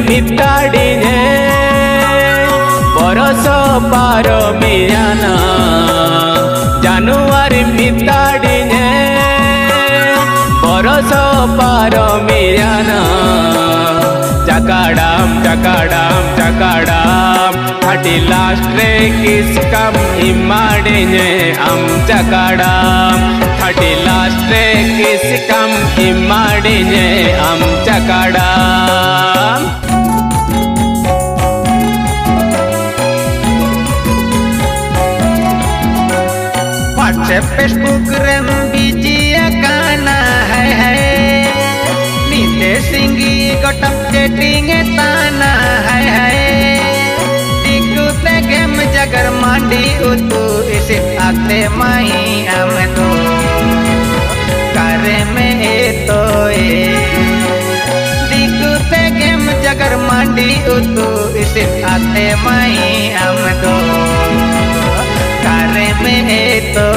मिताड़ीने बरस पार मियाना जानुआरी मिताड़ीने बरस पार मियाना चकाडाम चकाडाम चकाडाम हाटी लास्ट रे किस कम इमाड़ीने आम चकाडाम हाटी लास्ट रे किस कम इमाड़ीने आम चकाडाम व्हाट्सएप फेसबुक रेम बिजिया काना है नीते सिंगी गोटम चेटिंग ताना है दिकुते गेम जगर मांडी उतु इसे आते माही आम तो करे में तो दिकुते गेम जगर मांडी उतु इसे आते माही आम तो करे में तो